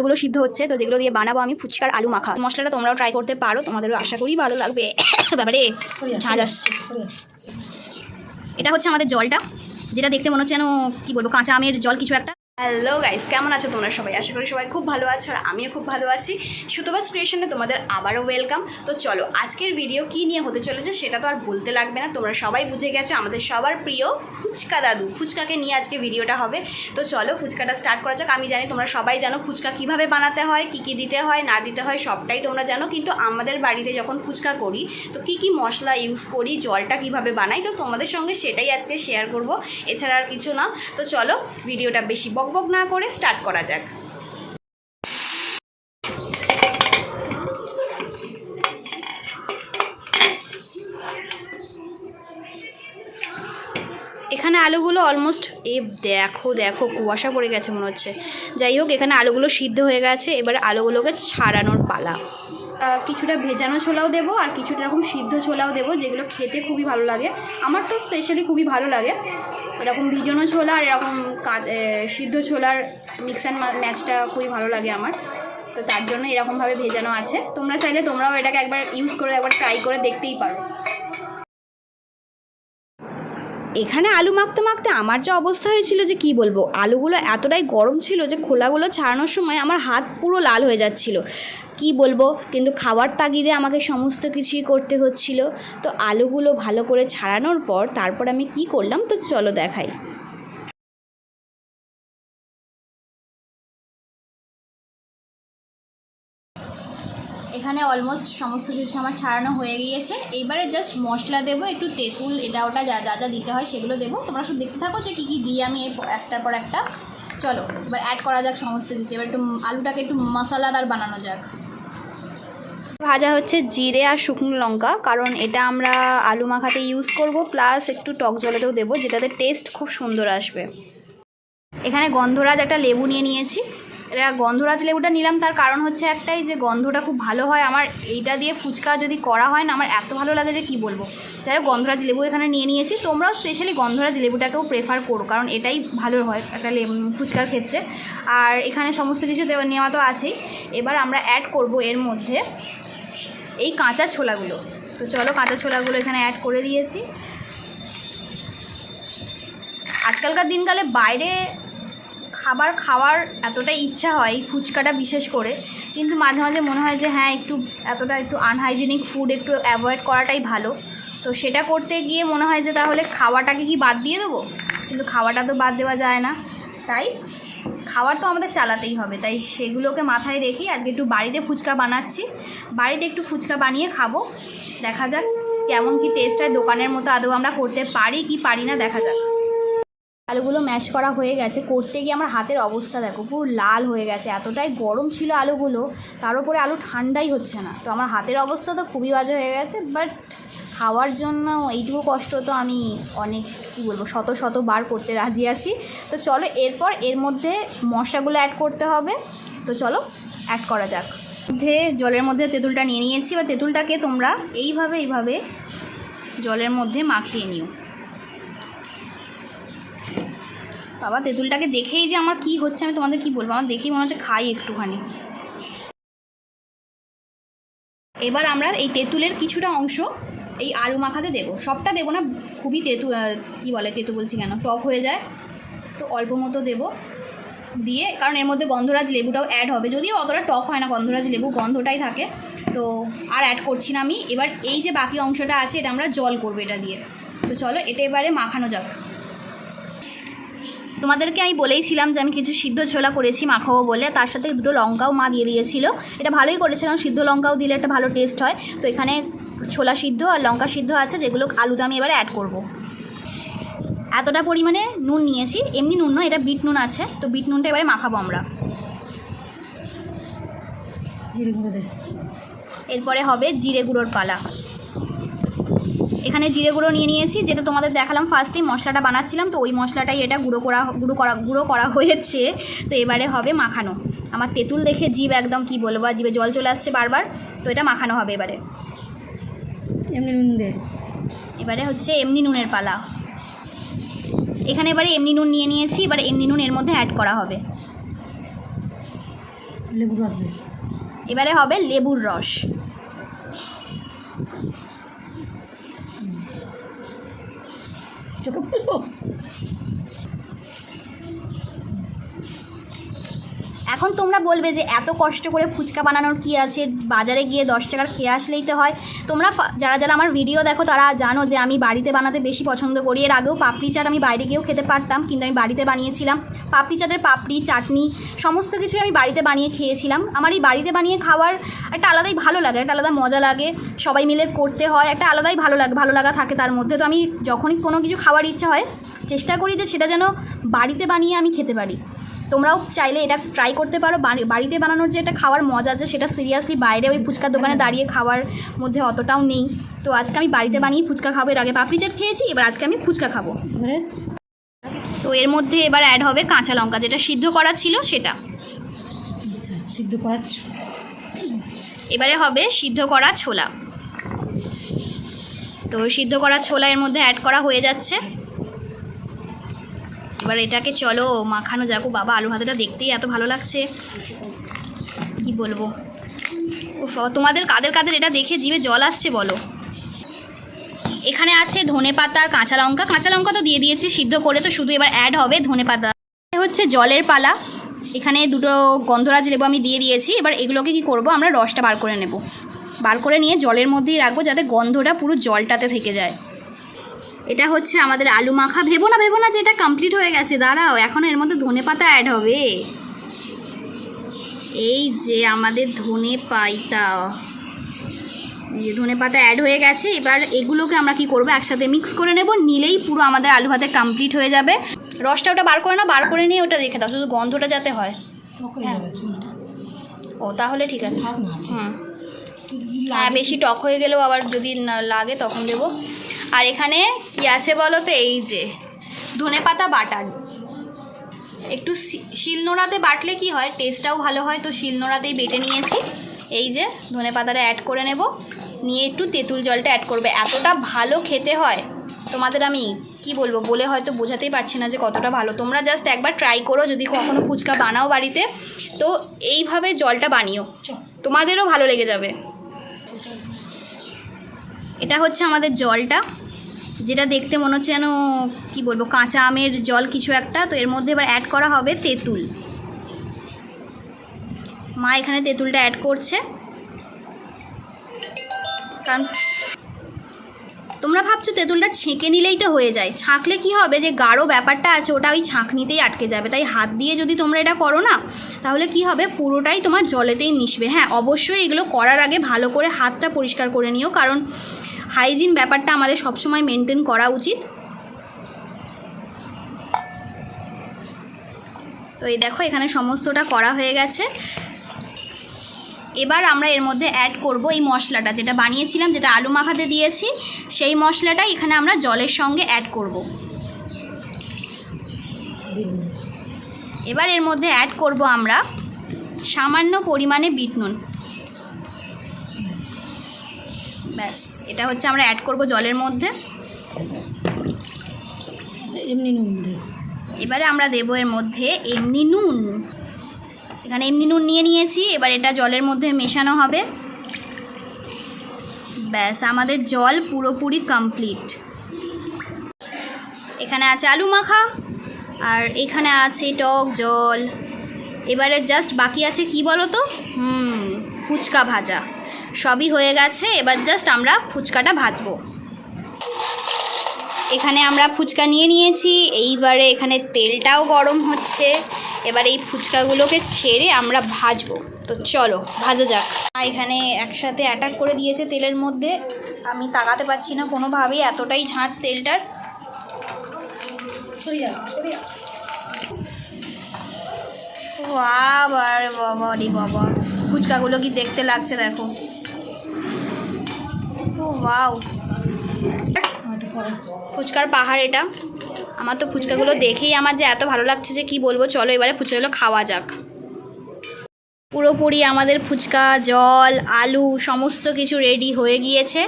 আলুগুলো সিদ্ধ হচ্ছে, তো যেগুলো দিয়ে বানাবো আমি ফুচকার আলু মাখা। মশলাটা তোমরাও ট্রাই করতে পারো, তোমাদেরও আশা করি ভালো লাগবে। ব্যাপারে ঝাঁজ আসছে। এটা হচ্ছে আমাদের জলটা, যেটা দেখতে মনে হচ্ছে যেন কী বলবো, কাঁচা আমের জল কিছু একটা। হ্যালো গাইস, কেমন আছো তোমরা সবাই? আশা করি সবাই খুব ভালো আছো, আর আমিও খুব ভালো আছি। সুতোবাস ক্রিয়েশনে তোমাদের আবারও ওয়েলকাম। তো চলো, আজকের ভিডিও কী নিয়ে হতে চলেছে সেটা তো আর বলতে লাগবে না, তোমরা সবাই বুঝে গেছো। আমাদের সবার প্রিয় ফুচকা দাদু, ফুচকাকে নিয়ে আজকে ভিডিওটা হবে। তো চলো ফুচকাটা স্টার্ট করা যাক। আমি জানি তোমরা সবাই জানো ফুচকা কীভাবে বানাতে হয়, কী কী দিতে হয় না দিতে হয় সবটাই তোমরা জানো, কিন্তু আমাদের বাড়িতে যখন ফুচকা করি তো কী কী মশলা ইউজ করি, জলটা কীভাবে বানাই, তো তোমাদের সঙ্গে সেটাই আজকে শেয়ার করব, এছাড়া আর কিছু না। তো চলো ভিডিওটা বেশি বকবক না করে স্টার্ট করা যাক। এখানে আলুগুলো অলমোস্ট দেখো দেখো কুয়াশা পড়ে গেছে মনে হচ্ছে। যাই হোক, এখানে আলুগুলো সিদ্ধ হয়ে গেছে, এবার আলুগুলোকে ছাড়ানোর পালা। কিছুটা ভেজানো ছোলাও দেবো আর কিছুটা এরকম সিদ্ধ ছোলাও দেবো, যেগুলো খেতে খুবই ভালো লাগে। আমার তো স্পেশালি খুবই ভালো লাগে এরকম ভিজানো ছোলা আর এরকম সিদ্ধ ছোলার মিক্স অ্যান্ড ম্যাচটা খুবই ভালো লাগে আমার। তো তার জন্য এরকমভাবে ভেজানো আছে। তোমরা চাইলে তোমরাও এটাকে একবার ইউজ করে একবার ট্রাই করে দেখতেই পারো। এখানে আলু মাখতে মাখতে আমার যা অবস্থা হয়েছিল যে কি বলবো, আলুগুলো এতটাই গরম ছিল যে খোলাগুলো ছাড়ানোর সময় আমার হাত পুরো লাল হয়ে যাচ্ছিল, কি বলবো। কিন্তু খাওয়ার তাগিদে আমাকে সমস্ত কিছুই করতে হচ্ছিল। তো আলুগুলো ভালো করে ছাড়ানোর পর তারপর আমি কি করলাম, তো চলো দেখাই। এখানে অলমোস্ট সমস্ত কিছু আমার ছাড়ানো হয়ে গিয়েছে। এইবারে জাস্ট মশলা দেবো, একটু তেঁতুল, এটা ওটা যা যা যা দিতে হয় সেগুলো দেবো। তোমরা শুধু দেখতে থাকো যে কী কী দিয়ে আমি একটার পর একটা। চলো এবার অ্যাড করা যাক সমস্ত কিছু। এবার একটু আলুটাকে একটু মশলাদার বানানো যাক। ভাজা হচ্ছে জিরে আর শুকনো লঙ্কা, কারণ এটা আমরা আলু মাখাতে ইউজ করব, প্লাস একটু টক জলেতেও দেবো, যেটাতে টেস্ট খুব সুন্দর আসবে। এখানে গন্ধরাজ একটা লেবু নিয়ে নিয়েছি। এটা গন্ধরাজ লেবুটা নিলাম তার কারণ হচ্ছে একটাই, যে গন্ধটা খুব ভালো হয় আমার। এইটা দিয়ে ফুচকা যদি করা হয় না, আমার এত ভালো লাগে যে কি বলবো। যাই হোক, গন্ধরাজ লেবু এখানে নিয়ে নিয়েছি। তোমরাও স্পেশালি গন্ধরাজ লেবুটাকেও প্রেফার করো, কারণ এটাই ভালো হয় একটা ফুচকার ক্ষেত্রে। আর এখানে সমস্ত কিছু নেওয়া তো আছেই। এবার আমরা অ্যাড করব এর মধ্যে এই কাঁচা ছোলাগুলো। তো চলো কাঁচা ছোলাগুলো এখানে অ্যাড করে দিয়েছি। আজকালকার দিনকালে বাইরে খাবার খাওয়ার এতটাই ইচ্ছা হয়, ফুচকাটা বিশেষ করে, কিন্তু মাঝে মাঝে মনে হয় যে হ্যাঁ একটু একটু আনহাইজেনিক ফুড একটু অ্যাভয়েড করাটাই ভালো। তো সেটা করতে গিয়ে মনে হয় যে তাহলে খাওয়াটাকে কি বাদ দিয়ে দেবো, কিন্তু খাওয়াটা তো বাদ দেওয়া যায় না, তাই খাবার তো আমাদের চালাতেই হবে। তাই সেগুলোকে মাথায় রেখেই আজকে একটু বাড়িতে ফুচকা বানাচ্ছি। বাড়িতে একটু ফুচকা বানিয়ে খাবো, দেখা যাক কেমন কি টেস্ট হয়। দোকানের মতো আদৌ আমরা করতে পারি কি পারি না দেখা যাক। আলুগুলো ম্যাশ করা হয়ে গেছে। করতে গিয়ে আমার হাতের অবস্থা দেখো, পুরো লাল হয়ে গেছে, এতটাই গরম ছিল আলুগুলো। তার উপরে আলু ঠান্ডাই হচ্ছে না, তো আমার হাতের অবস্থা তো খুবই বাজে হয়ে গেছে। বাট খাওয়ার জন্য এইটুকু কষ্ট তো আমি অনেক কী বলবো শত বার করতে রাজি আছি। তো চলো এরপর এর মধ্যে মশলাগুলো অ্যাড করতে হবে। তো চলো অ্যাড করা যাক। জলের মধ্যে তেঁতুলটা নিয়ে নিয়েছি। বা তেঁতুলটাকে তোমরা এইভাবে জলের মধ্যে মাখিয়ে নিও। বাবা, তেঁতুলটাকে দেখেই যে আমার কি হচ্ছে আমি তোমাদের কি বলবো, আমার দেখেই মনে হচ্ছে খাই একটুখানি। এবার আমরা এই তেঁতুলের কিছুটা অংশ এই আলু মাখাতে দেবো, সবটা দেবো না, খুবই তেঁতু বলছি কেন, টক হয়ে যায়। তো অল্প মতো দেবো দিয়ে, কারণ এর মধ্যে গন্ধরাজ লেবুটাও অ্যাড হবে, যদিও অতটা টক হয় না, গন্ধরাজ লেবু গন্ধটাই থাকে। তো আর অ্যাড করছি না আমি। এবার এই যে বাকি অংশটা আছে এটা আমরা জল করবো এটা দিয়ে। তো চলো এটা এবারে মাখানো যাক। তোমাদেরকে আমি বলেইছিলাম যে আমি কিছু সিদ্ধ ছোলা করেছি মাখাবো বলে, তার সাথে দুটো লঙ্কাও মা দিয়ে দিয়েছিল। এটা ভালোই করেছে, কারণ সিদ্ধ লঙ্কাও দিলে একটা ভালো টেস্ট হয়। তো এখানে ছোলা সিদ্ধ আর লঙ্কা সিদ্ধ আছে, যেগুলো আলুতে আমি এবারে অ্যাড করব। এতটা পরিমাণে নুন নিয়েছি, এমনি নুন নয়, এটা বিট নুন আছে। তো বিট নুনটা এবারে মাখাবো আমরা। এরপরে হবে জিরে গুঁড়োর পালা। এখানে জিরে গুঁড়ো নিয়ে নিয়েছি, যেটা তোমাদের দেখালাম ফার্স্টেই মশলাটা বানাচ্ছিলাম, তো ওই মশলাটাই এটা গুঁড়ো করা হয়েছে। তো এবারে হবে মাখানো। আমার তেঁতুল দেখে জিভ একদম কি বলবো, জিভে জল চলে আসছে বারবার। তো এটা মাখানো হবে এবারে। এমনি নুন এবারে হচ্ছে এমনি নুনের পালা। এখানে এবারে এমনি নুন নিয়ে নিয়েছি, এবারে এমনি নুন এর মধ্যে অ্যাড করা হবে। লেবুর রস দে। এবারে হবে লেবুর রস। চোখে পড়লো। এখন তোমরা বলবে যে এত কষ্ট করে ফুচকা বানানোর কি আছে, বাজারে গিয়ে 10 টাকার খেয়ে আসলেই তো হয়। তোমরা যারা যারা আমার ভিডিও দেখো তারা জানো যে আমি বাড়িতে বানাতে বেশি পছন্দ করি। এর আগেও পাপড়ি চাট আমি বাইরে গিয়েও খেতে পারতাম, কিন্তু আমি বাড়িতে বানিয়েছিলাম। পাপড়ি চাটের পাপড়ি, চাটনি সমস্ত কিছুই আমি বাড়িতে বানিয়ে খেয়েছিলাম। আমার এই বাড়িতে বানিয়ে খাওয়ার একটা আলাদাই ভালো লাগে, একটা আলাদা মজা লাগে। সবাই মিলে করতে হয়, একটা আলাদাই ভালো লাগা থাকে তার মধ্যে। তো আমি যখনই কোনো কিছু খাওয়ার ইচ্ছা হয় চেষ্টা করি যে সেটা যেন বাড়িতে বানিয়ে আমি খেতে পারি। তোমরাও চাইলে এটা ট্রাই করতে পারো। বাড়িতে বানানোর যে একটা খাওয়ার মজা আছে সেটা সিরিয়াসলি বাইরে ওই ফুচকার দোকানে দাঁড়িয়ে খাওয়ার মধ্যে অতটাও নেই। তো আজকে আমি বাড়িতে বানিয়ে ফুচকা খাবো। এর আগে পাপড়ি চাট খেয়েছি, এবার আজকে আমি ফুচকা খাবো। তো এর মধ্যে এবার অ্যাড হবে কাঁচা লঙ্কা, যেটা সিদ্ধ করা ছিল সেটা। আচ্ছা, সিদ্ধ করা। এবারে হবে সিদ্ধ করা ছোলা। তো সিদ্ধ করা ছোলা এর মধ্যে অ্যাড করা হয়ে যাচ্ছে। এবার এটাকে চলো মাখানো যাক। বাবা, আলু ভাজাটা দেখতেই এত ভালো লাগছে, কি বলবো। তোমাদের কাদের কাদের এটা দেখে জিভে জল আসছে বলো। এখানে আছে ধনেপাতা আর কাঁচা লঙ্কা। কাঁচা লঙ্কা তো দিয়ে দিয়েছি সিদ্ধ করে, তো শুধু এবার অ্যাড হবে ধনেপাতা। হচ্ছে জলের পালা। এখানে দুটো গন্ধরাজ লেবু আমি দিয়ে দিয়েছি। এবার এগুলোকে কি করব, আমরা রসটা বার করে নেব। বার করে নিয়ে জলের মধ্যেই রাখবো যাতে গন্ধটা পুরো জলটাতে থেকে যায়। এটা হচ্ছে আমাদের আলু মাখা। ভেবো না যে এটা কমপ্লিট হয়ে গেছে, দাঁড়াও, এখন এর মধ্যে ধনেপাতা অ্যাড হবে। এই যে আমাদের ধনেপাতা, ধনেপাতা অ্যাড হয়ে গেছে। এবার এগুলোকে আমরা কি করব, একসাথে মিক্স করে নেব, নিলেই পুরো আমাদের আলু ভাতে কমপ্লিট হয়ে যাবে। রসটা ওটা বার করে না, বার করে নিয়ে ওটা রেখে দাও, শুধু গন্ধটা যাতে হয়। ও তাহলে ঠিক আছে। হ্যাঁ, বেশি টক হয়ে গেলেও আবার যদি না লাগে তখন দেবো। আর এখানে কি আছে বলো তো, এই যে ধনেপাতা বাটা। একটু শিলনোড়াতে বাটলে কি হয়, টেস্টটাও ভালো হয়। তো শিলনোড়াতেই বেটে নিয়েছি। এই যে ধনেপাতাটা অ্যাড করে নেব, নিয়ে একটু তেঁতুল জলটা অ্যাড করবে। এতটা ভালো খেতে হয়, তোমাদের আমি কি বলবো, বলে হয়তো বোঝাতেই পারছি না যে কতটা ভালো। তোমরা জাস্ট একবার ট্রাই করো, যদি কখনো ফুচকা বানাও বাড়িতে, তো এইভাবে জলটা বানিও, তোমাদেরও ভালো লেগে যাবে। এটা হচ্ছে আমাদের জলটা, যেটা দেখতে মনে হচ্ছে যেন কি বলবো, কাঁচা আমের জল কিছু একটা। তো এর মধ্যে এবার অ্যাড করা হবে তেঁতুল। মা এখানে তেঁতুলটা অ্যাড করছে। কারণ তোমরা ভাবছো তেঁতুলটা ছেঁকে নিলেই তো হয়ে যায়, ছাঁকলে কি হবে, যে গাঢ় ব্যাপারটা আছে ওটা ওই ছাঁকনিতেই আটকে যাবে। তাই হাত দিয়ে যদি তোমরা এটা করো না, তাহলে কি হবে, পুরোটাই তোমার জলেতেই মিশবে। হ্যাঁ, অবশ্যই এগুলো করার আগে ভালো করে হাতটা পরিষ্কার করে নিও, কারণ হাইজিন ব্যাপারটা আমাদের সবসময় মেনটেন করা উচিত। তো এই দেখো এখানে সমস্তটা করা হয়ে গেছে। এবার আমরা এর মধ্যে অ্যাড করব এই মশলাটা, যেটা বানিয়েছিলাম, যেটা আলু মাখাতে দিয়েছি, সেই মশলাটা এখানে আমরা জলের সঙ্গে অ্যাড করব। এবার এর মধ্যে অ্যাড করব আমরা সামান্য পরিমাণে বিট নুন। ব্যাস, এটা হচ্ছে আমরা অ্যাড করব জলের মধ্যে। এমনি নুন দে। এবারে আমরা দেবো এর মধ্যে এমনি নুন। এখানে এমনি নুন নিয়ে নিয়েছি। এবার এটা জলের মধ্যে মেশানো হবে। ব্যাস, আমাদের জল পুরোপুরি কমপ্লিট। এখানে আছে আলু মাখা আর এখানে আছে টক জল। এবারে জাস্ট বাকি আছে কি বলো তো, ফুচকা ভাজা। সবই হয়ে গেছে, এবার জাস্ট আমরা ফুচকাটা ভাজবো। এখানে আমরা ফুচকা নিয়ে নিয়েছি। এইবারে এখানে তেলটাও গরম হচ্ছে। এবার এই ফুচকাগুলোকে ছেড়ে আমরা ভাজবো। তো চলো ভাজা যাক। এখানে একসাথে অ্যাটাক করে দিয়েছে তেলের মধ্যে, আমি তাকাতে পারছি না কোনোভাবেই, এতটাই ঝাঁঝ তেলটার। বাবা রে বাবা রে বাবা, ফুচকাগুলো কি দেখতে লাগছে দেখো। ও ওয়াও, ফুচকার পাহাড় এটা। আমার তো ফুচকাগুলো দেখেই আমার যে এত ভালো লাগছে যে কি বলবো। চলো এবারে ফুচকাগুলো খাওয়া যাক। পুরোপুরি আমাদের ফুচকা, জল, আলু সমস্ত কিছু রেডি হয়ে গিয়েছে।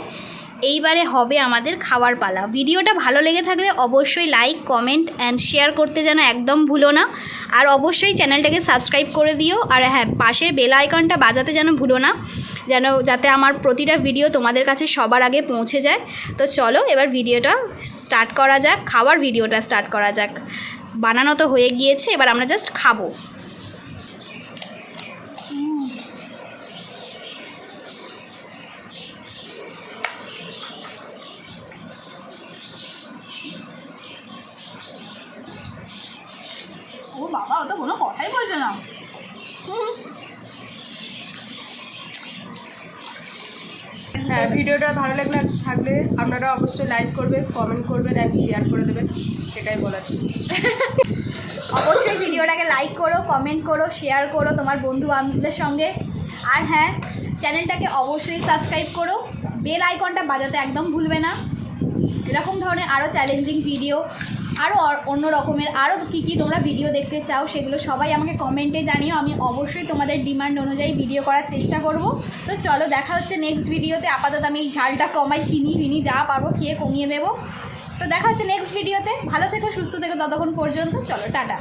এইবারে হবে আমাদের খাওয়ার পালা। ভিডিওটা ভালো লেগে থাকলে অবশ্যই লাইক, কমেন্ট অ্যান্ড শেয়ার করতে যেন একদম ভুলো না। আর অবশ্যই চ্যানেলটাকে সাবস্ক্রাইব করে দিও। আর হ্যাঁ, পাশের বেল আইকনটা বাজাতে যেন ভুলো না, যাতে আমার প্রতিটা ভিডিও তোমাদের কাছে সবার আগে পৌঁছে যায়। তো চলো এবার ভিডিওটা স্টার্ট করা যাক, খাওয়ার ভিডিওটা স্টার্ট করা যাক। বানানো তো হয়ে গিয়েছে, এবার আমরা জাস্ট খাবো। ও বাবা, ও তো কোনো কথাই বলছে না। হ্যাঁ, ভিডিওটা ভালো থাকলে আপনারা অবশ্যই লাইক করবেন, কমেন্ট করবেন অ্যান্ড শেয়ার করে দেবেন, এটাই বলার ছিল। অবশ্যই ভিডিওটাকে লাইক করো, কমেন্ট করো, শেয়ার করো তোমার বন্ধু বান্ধবদের সঙ্গে। আর হ্যাঁ, চ্যানেলটাকে অবশ্যই সাবস্ক্রাইব করো, বেল আইকনটা বাজাতে একদম ভুলবে না। এরকম ধরনের আরও চ্যালেঞ্জিং ভিডিও, আরও অন্য রকমের আরও কী তোমরা ভিডিও দেখতে চাও সেগুলো সবাই আমাকে কমেন্টে জানিও। আমি অবশ্যই তোমাদের ডিমান্ড অনুযায়ী ভিডিও করার চেষ্টা করব। তো চলো, দেখা হচ্ছে নেক্সট ভিডিওতে। আপাতত আমি এই ঝালটা কমাই, চিনি ফিনি যা পারবো খেয়ে কমিয়ে দেবো। তো দেখা হচ্ছে নেক্সট ভিডিওতে। ভালো থেকো, সুস্থ থেকো ততক্ষণ পর্যন্ত। চলো, টাটা।